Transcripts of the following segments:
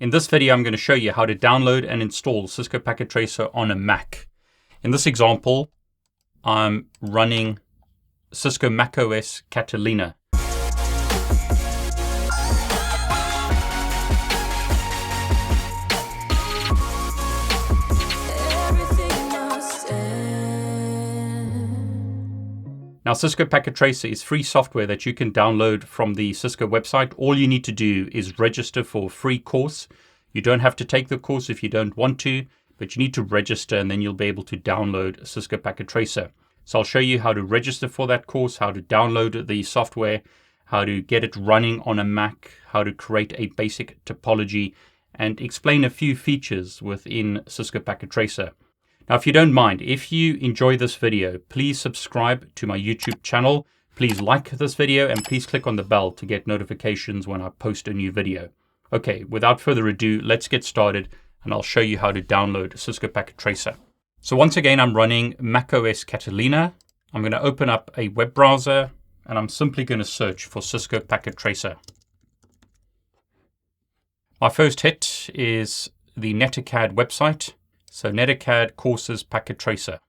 In this video, I'm going to show you how to download and install Cisco Packet Tracer on a Mac. In this example, I'm running Cisco macOS Catalina. Now, Cisco Packet Tracer is free software that you can download from the Cisco website. All you need to do is register for a free course. You don't have to take the course if you don't want to, but you need to register and then you'll be able to download Cisco Packet Tracer. So I'll show you how to register for that course, how to download the software, how to get it running on a Mac, how to create a basic topology, and explain a few features within Cisco Packet Tracer. Now, if you don't mind, if you enjoy this video, please subscribe to my YouTube channel. Please like this video and please click on the bell to get notifications when I post a new video. Okay, without further ado, let's get started and I'll show you how to download Cisco Packet Tracer. So once again, I'm running macOS Catalina. I'm going to open up a web browser and I'm simply going to search for Cisco Packet Tracer. My first hit is the NetAcad website. So NetAcad Courses Packet Tracer.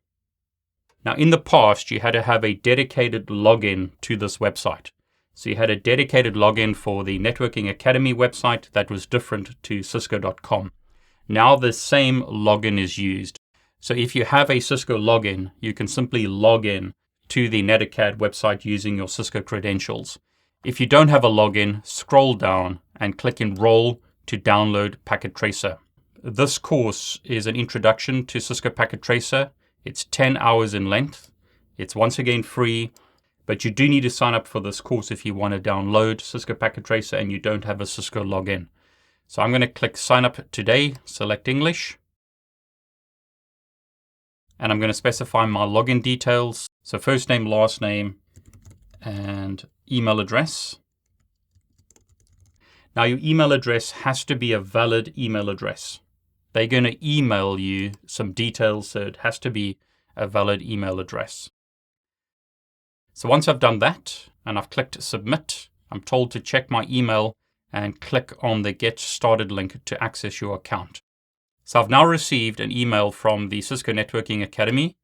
Now in the past, you had to have a dedicated login to this website. So you had a dedicated login for the Networking Academy website that was different to cisco.com. Now the same login is used. So if you have a Cisco login, you can simply log in to the NetAcad website using your Cisco credentials. If you don't have a login, scroll down and click Enroll to download Packet Tracer. This course is an introduction to Cisco Packet Tracer. It's 10 hours in length. It's once again free, but you do need to sign up for this course if you want to download Cisco Packet Tracer and you don't have a Cisco login. So I'm going to click Sign Up Today, select English. And I'm going to specify my login details. So first name, last name, and email address. Now your email address has to be a valid email address. They're going to email you some details, so it has to be a valid email address. So once I've done that and I've clicked Submit, I'm told to check my email and click on the Get Started link to access your account. So I've now received an email from the Cisco Networking Academy.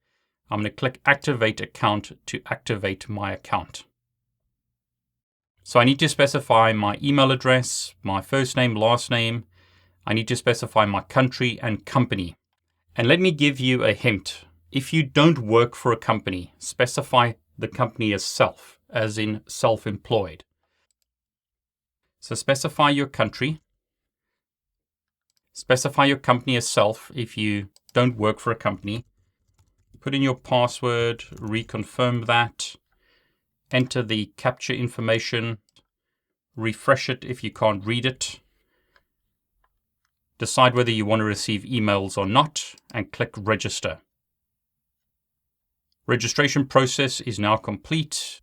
I'm going to click Activate Account to activate my account. So I need to specify my email address, my first name, last name. I need to specify my country and company. And let me give you a hint. If you don't work for a company, specify the company as self, as in self-employed. So specify your country. Specify your company as self if you don't work for a company. Put in your password, reconfirm that. Enter the captcha information. Refresh it if you can't read it. Decide whether you want to receive emails or not, and click Register. Registration process is now complete,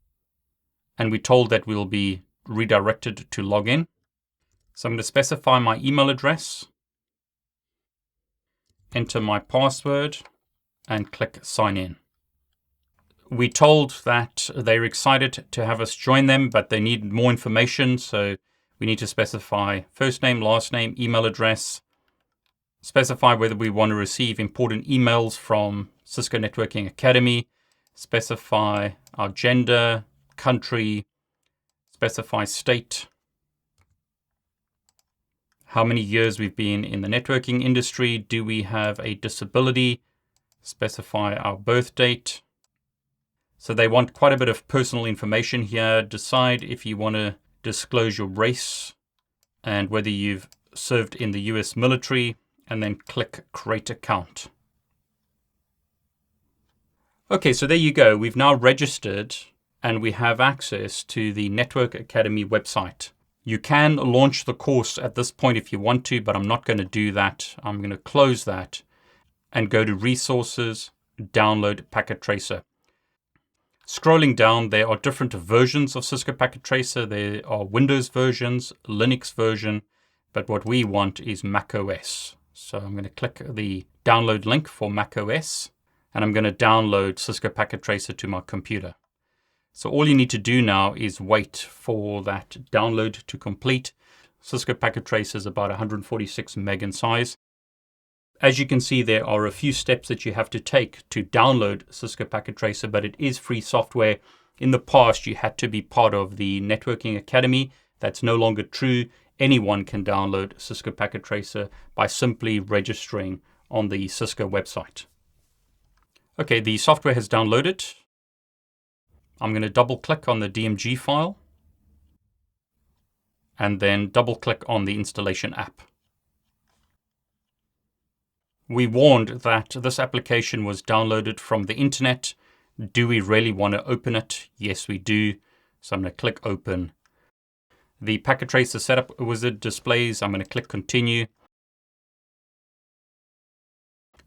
and we're told that we'll be redirected to login. So I'm going to specify my email address, enter my password, and click Sign In. We're told that they're excited to have us join them, but they need more information, so we need to specify first name, last name, email address, specify whether we want to receive important emails from Cisco Networking Academy, specify our gender, country, specify state, how many years we've been in the networking industry, do we have a disability, specify our birth date. So they want quite a bit of personal information here. Decide if you want to disclose your race and whether you've served in the US military, and then click Create Account. Okay, so there you go. We've now registered and we have access to the Network Academy website. You can launch the course at this point if you want to, but I'm not going to do that. I'm going to close that and go to Resources, Download Packet Tracer. Scrolling down, there are different versions of Cisco Packet Tracer. There are Windows versions, Linux version, but what we want is macOS. So I'm going to click the download link for macOS, and I'm going to download Cisco Packet Tracer to my computer. So all you need to do now is wait for that download to complete. Cisco Packet Tracer is about 146 meg in size. As you can see, there are a few steps that you have to take to download Cisco Packet Tracer, but it is free software. In the past, you had to be part of the Networking Academy. That's no longer true. Anyone can download Cisco Packet Tracer by simply registering on the Cisco website. Okay, the software has downloaded. I'm going to double click on the DMG file and then double click on the installation app. We warned that this application was downloaded from the internet. Do we really want to open it? Yes, we do. So I'm going to click open. The Packet Tracer setup wizard displays. I'm going to click continue.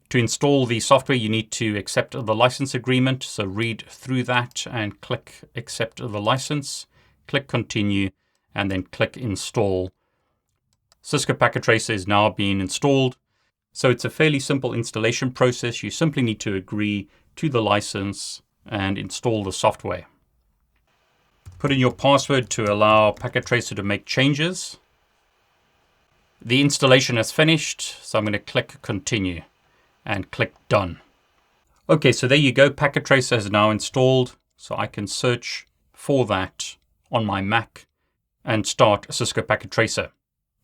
To install the software, you need to accept the license agreement. So read through that and click accept the license, click continue, and then click install. Cisco Packet Tracer is now being installed. So it's a fairly simple installation process. You simply need to agree to the license and install the software. Put in your password to allow Packet Tracer to make changes. The installation has finished, so I'm going to click continue and click done. Okay, so there you go. Packet Tracer is now installed. So I can search for that on my Mac and start Cisco Packet Tracer.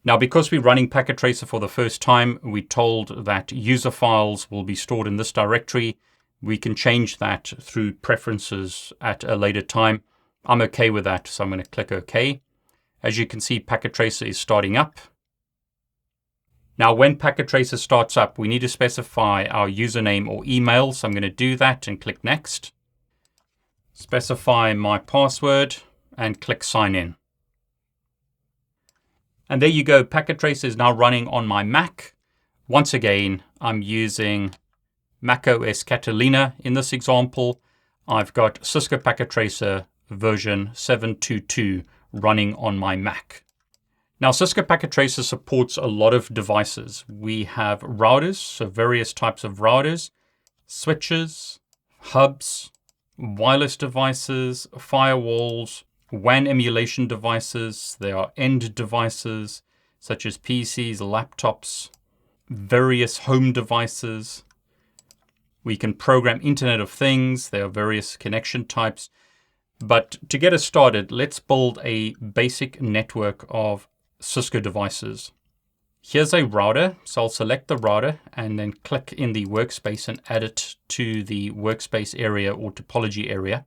Now, because we're running Packet Tracer for the first time, we're told that user files will be stored in this directory. We can change that through preferences at a later time. I'm okay with that, so I'm going to click OK. As you can see, Packet Tracer is starting up. Now, when Packet Tracer starts up, we need to specify our username or email. So I'm going to do that and click Next. Specify my password and click Sign In. And there you go. Packet Tracer is now running on my Mac. Once again, I'm using macOS Catalina in this example. I've got Cisco Packet Tracer version 7.2.2 running on my Mac. Now, Cisco Packet Tracer supports a lot of devices. We have routers, so various types of routers, switches, hubs, wireless devices, firewalls, WAN emulation devices. There are end devices such as PCs, laptops, various home devices. We can program Internet of Things. There are various connection types. But to get us started, let's build a basic network of Cisco devices. Here's a router. So I'll select the router and then click in the workspace and add it to the workspace area or topology area.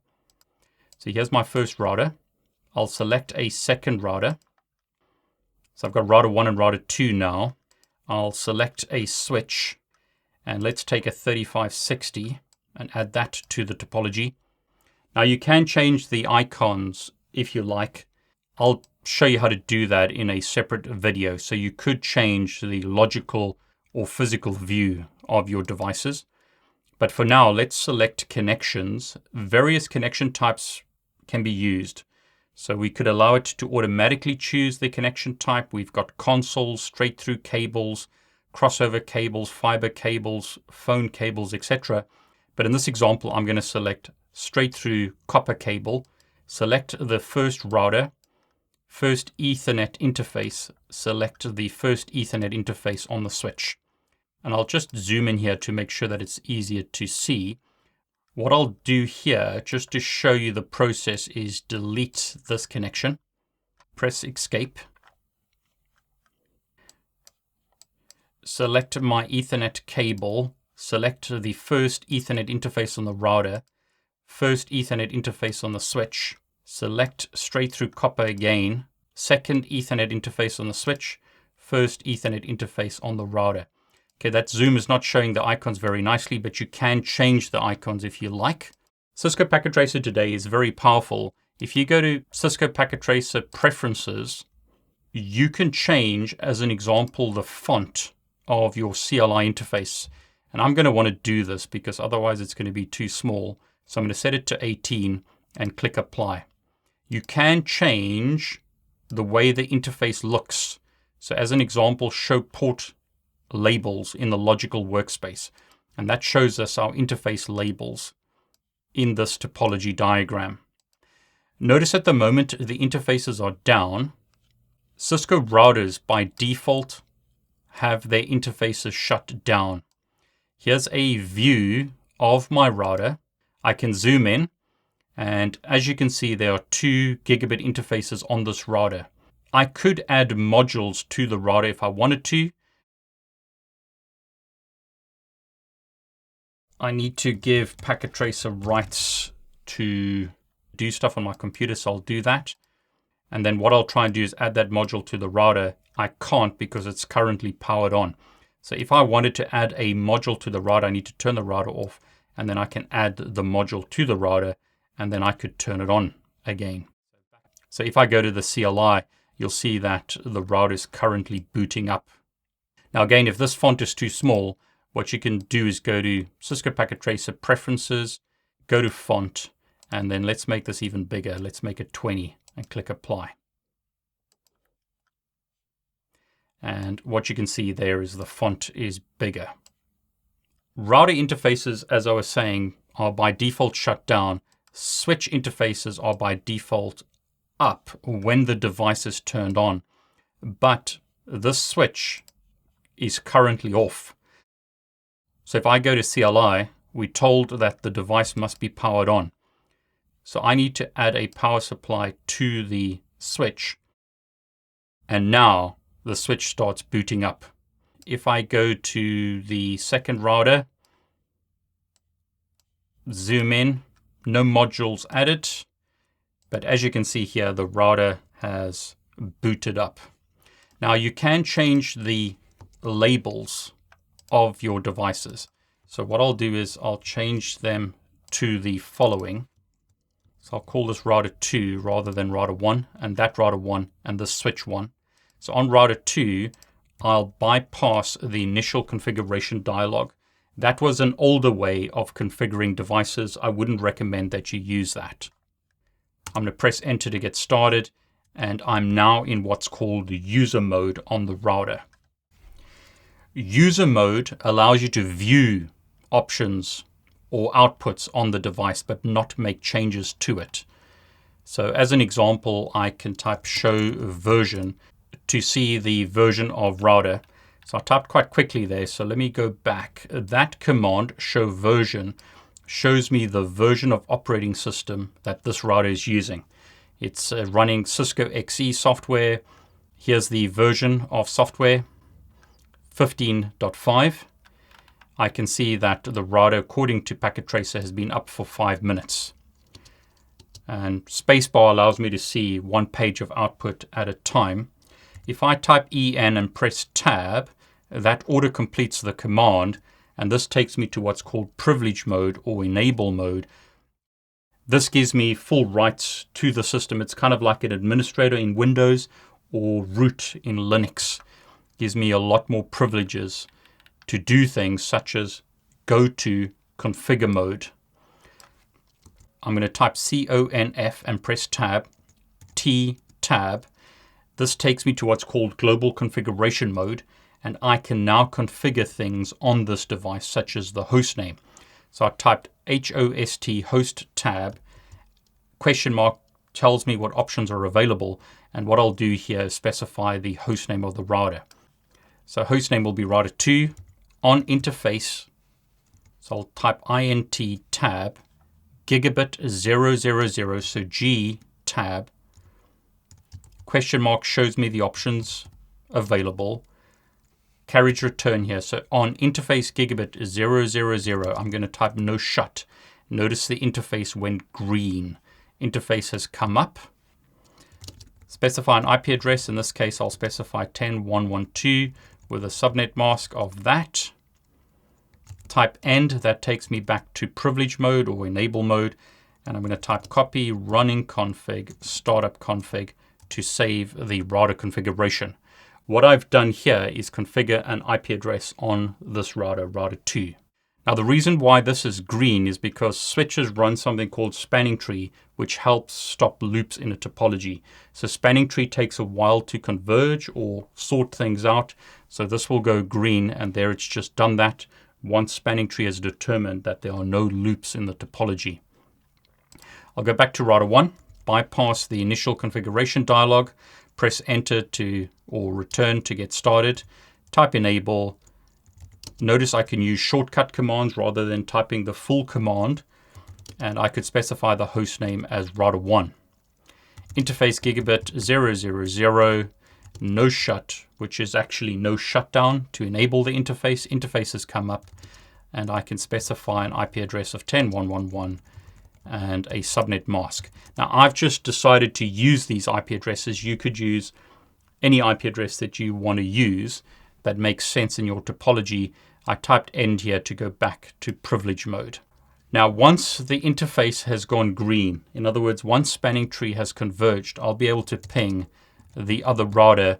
So here's my first router. I'll select a second router. So I've got router 1 and router 2 now. I'll select a switch and let's take a 3560 and add that to the topology. Now you can change the icons if you like. I'll show you how to do that in a separate video. So you could change the logical or physical view of your devices. But for now, let's select connections. Various connection types can be used. So we could allow it to automatically choose the connection type. We've got consoles, straight through cables, crossover cables, fiber cables, phone cables, etc. But in this example, I'm going to select straight through copper cable, select the first router, first Ethernet interface, select the first Ethernet interface on the switch. And I'll just zoom in here to make sure that it's easier to see. What I'll do here, just to show you the process, is delete this connection. Press Escape. Select my Ethernet cable. Select the first Ethernet interface on the router. First Ethernet interface on the switch. Select straight through copper again. Second Ethernet interface on the switch. First Ethernet interface on the router. Okay, that zoom is not showing the icons very nicely, but you can change the icons if you like. Cisco Packet Tracer today is very powerful. If you go to Cisco Packet Tracer Preferences, you can change, as an example, the font of your CLI interface. And I'm going to want to do this because otherwise it's going to be too small. So I'm going to set it to 18 and click Apply. You can change the way the interface looks. So as an example, show port labels in the logical workspace. And that shows us our interface labels in this topology diagram. Notice at the moment the interfaces are down. Cisco routers by default have their interfaces shut down. Here's a view of my router. I can zoom in, and as you can see, there are 2 gigabit interfaces on this router. I could add modules to the router if I wanted to. I need to give Packet Tracer rights to do stuff on my computer, so I'll do that. And then what I'll try and do is add that module to the router. I can't because it's currently powered on. So if I wanted to add a module to the router, I need to turn the router off, and then I can add the module to the router, and then I could turn it on again. So if I go to the CLI, you'll see that the router is currently booting up. Now again, if this font is too small, what you can do is go to Cisco Packet Tracer Preferences, go to Font, and then let's make this even bigger. Let's make it 20 and click Apply. And what you can see there is the font is bigger. Router interfaces, as I was saying, are by default shut down. Switch interfaces are by default up when the device is turned on. But this switch is currently off. So if I go to CLI, we're told that the device must be powered on. So I need to add a power supply to the switch. And now the switch starts booting up. If I go to the second router, zoom in, no modules added. But as you can see here, the router has booted up. Now you can change the labels of your devices. So what I'll do is I'll change them to the following. So I'll call this router 2 rather than router 1, and that router 1 and this switch 1. So on router 2, I'll bypass the initial configuration dialog. That was an older way of configuring devices. I wouldn't recommend that you use that. I'm going to press enter to get started, and I'm now in what's called user mode on the router. User mode allows you to view options or outputs on the device, but not make changes to it. So as an example, I can type show version to see the version of router. So I typed quite quickly there, so let me go back. That command, show version, shows me the version of operating system that this router is using. It's running Cisco XE software. Here's the version of software, 15.5. I can see that the router, according to Packet Tracer, has been up for 5 minutes. And spacebar allows me to see 1 page of output at a time. If I type EN and press tab, that auto completes the command, and this takes me to what's called privilege mode or enable mode. This gives me full rights to the system. It's kind of like an administrator in Windows or root in Linux. Gives me a lot more privileges to do things such as go to configure mode. I'm going to type CONF and press tab, T tab. This takes me to what's called global configuration mode, and I can now configure things on this device, such as the host name. So I typed HOST host tab, question mark tells me what options are available, and what I'll do here is specify the host name of the router. So host name will be router 2 on interface. So I'll type INT tab, gigabit 000, so G tab. Question mark shows me the options available. Carriage return here. So on interface gigabit 000, I'm going to type no shut. Notice the interface went green. Interface has come up. Specify an IP address. In this case, I'll specify 10.112 with a subnet mask of that. Type end. That takes me back to privilege mode or enable mode. And I'm going to type copy running config, startup config to save the router configuration. What I've done here is configure an IP address on this router, router 2. Now the reason why this is green is because switches run something called spanning tree, which helps stop loops in a topology. So spanning tree takes a while to converge or sort things out. So this will go green, and there it's just done that once spanning tree has determined that there are no loops in the topology. I'll go back to router 1, bypass the initial configuration dialog, press enter or return to get started, type enable. Notice I can use shortcut commands rather than typing the full command, and I could specify the host name as router1. Interface gigabit 000, no shut, which is actually no shutdown to enable the interface. Interfaces come up, and I can specify an IP address of 10.1.1.1 and a subnet mask. Now I've just decided to use these IP addresses. You could use any IP address that you want to use that makes sense in your topology. I typed end here to go back to privilege mode. Now, once the interface has gone green, in other words, once spanning tree has converged, I'll be able to ping the other router.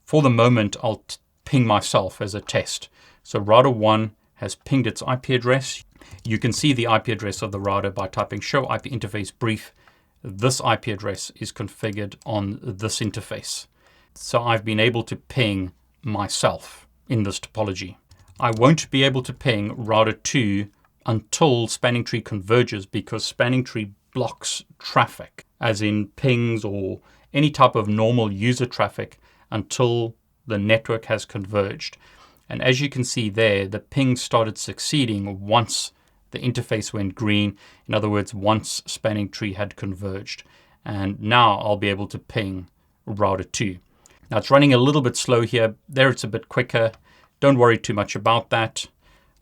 For the moment, I'll ping myself as a test. So router 1 has pinged its IP address. You can see the IP address of the router by typing show IP interface brief. This IP address is configured on this interface. So I've been able to ping myself in this topology. I won't be able to ping router 2 until spanning tree converges, because spanning tree blocks traffic, as in pings or any type of normal user traffic, until the network has converged. And as you can see there, the ping started succeeding once the interface went green. In other words, once spanning tree had converged. And now I'll be able to ping router 2. Now it's running a little bit slow here. There it's a bit quicker. Don't worry too much about that.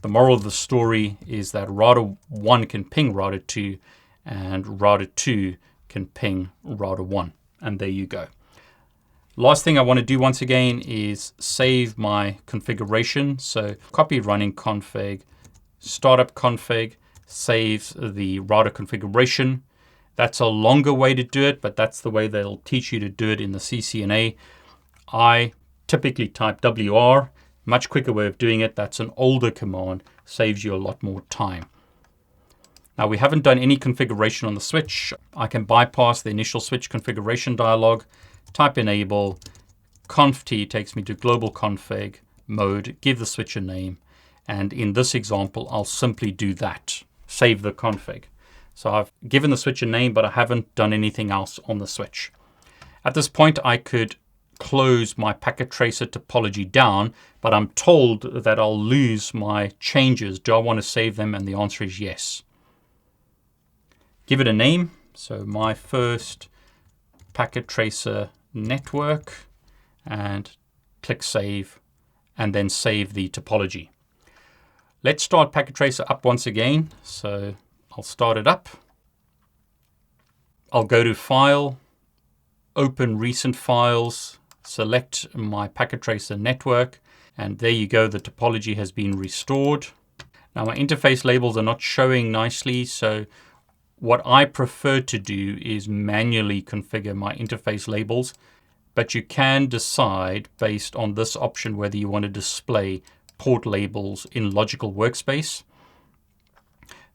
The moral of the story is that router 1 can ping router 2 and router 2 can ping router 1. And there you go. Last thing I want to do once again is save my configuration. So copy running config, startup config, saves the router configuration. That's a longer way to do it, but that's the way they'll teach you to do it in the CCNA. I typically type WR. Much quicker way of doing it. That's an older command, saves you a lot more time. Now we haven't done any configuration on the switch. I can bypass the initial switch configuration dialog, type enable, conf t takes me to global config mode, give the switch a name, and in this example I'll simply do that, save the config. So I've given the switch a name, but I haven't done anything else on the switch. At this point I could close my packet tracer topology down, but I'm told that I'll lose my changes. Do I want to save them? And the answer is yes. Give it a name. So my first packet tracer network, and click save, and then save the topology. Let's start packet tracer up once again. So I'll start it up. I'll go to file, open recent files, select my packet tracer network, and there you go, the topology has been restored. Now my interface labels are not showing nicely, so what I prefer to do is manually configure my interface labels, but you can decide based on this option whether you want to display port labels in logical workspace.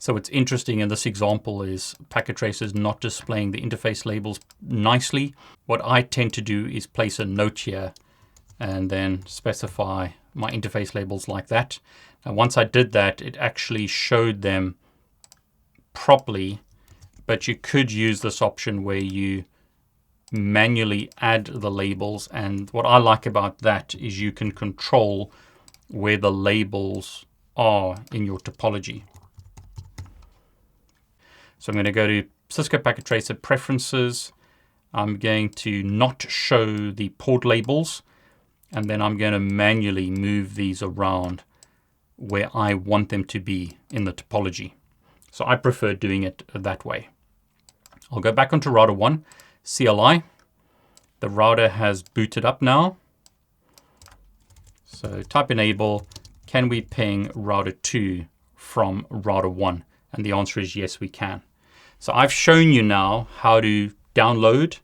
So what's interesting in this example is packet tracer is not displaying the interface labels nicely. What I tend to do is place a note here and then specify my interface labels like that. And once I did that, it actually showed them properly, but you could use this option where you manually add the labels. And what I like about that is you can control where the labels are in your topology. So I'm going to go to Cisco Packet Tracer Preferences. I'm going to not show the port labels, and then I'm going to manually move these around where I want them to be in the topology. So I prefer doing it that way. I'll go back onto router 1, CLI. The router has booted up now. So type enable, can we ping router 2 from router 1? And the answer is yes, we can. So I've shown you now how to download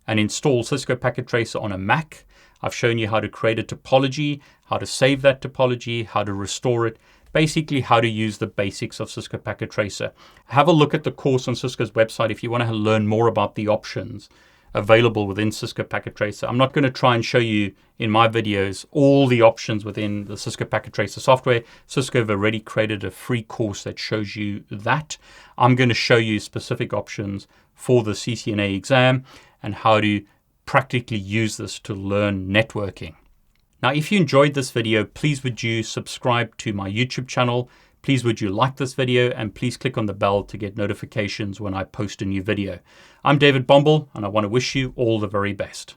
and install Cisco Packet Tracer on a Mac. I've shown you how to create a topology, how to save that topology, how to restore it, basically how to use the basics of Cisco Packet Tracer. Have a look at the course on Cisco's website if you want to learn more about the options available within Cisco Packet Tracer. I'm not going to try and show you in my videos all the options within the Cisco Packet Tracer software. Cisco have already created a free course that shows you that. I'm going to show you specific options for the CCNA exam and how to practically use this to learn networking. Now, if you enjoyed this video, please would you subscribe to my YouTube channel. Please would you like this video, and please click on the bell to get notifications when I post a new video. I'm David Bombal, and I want to wish you all the very best.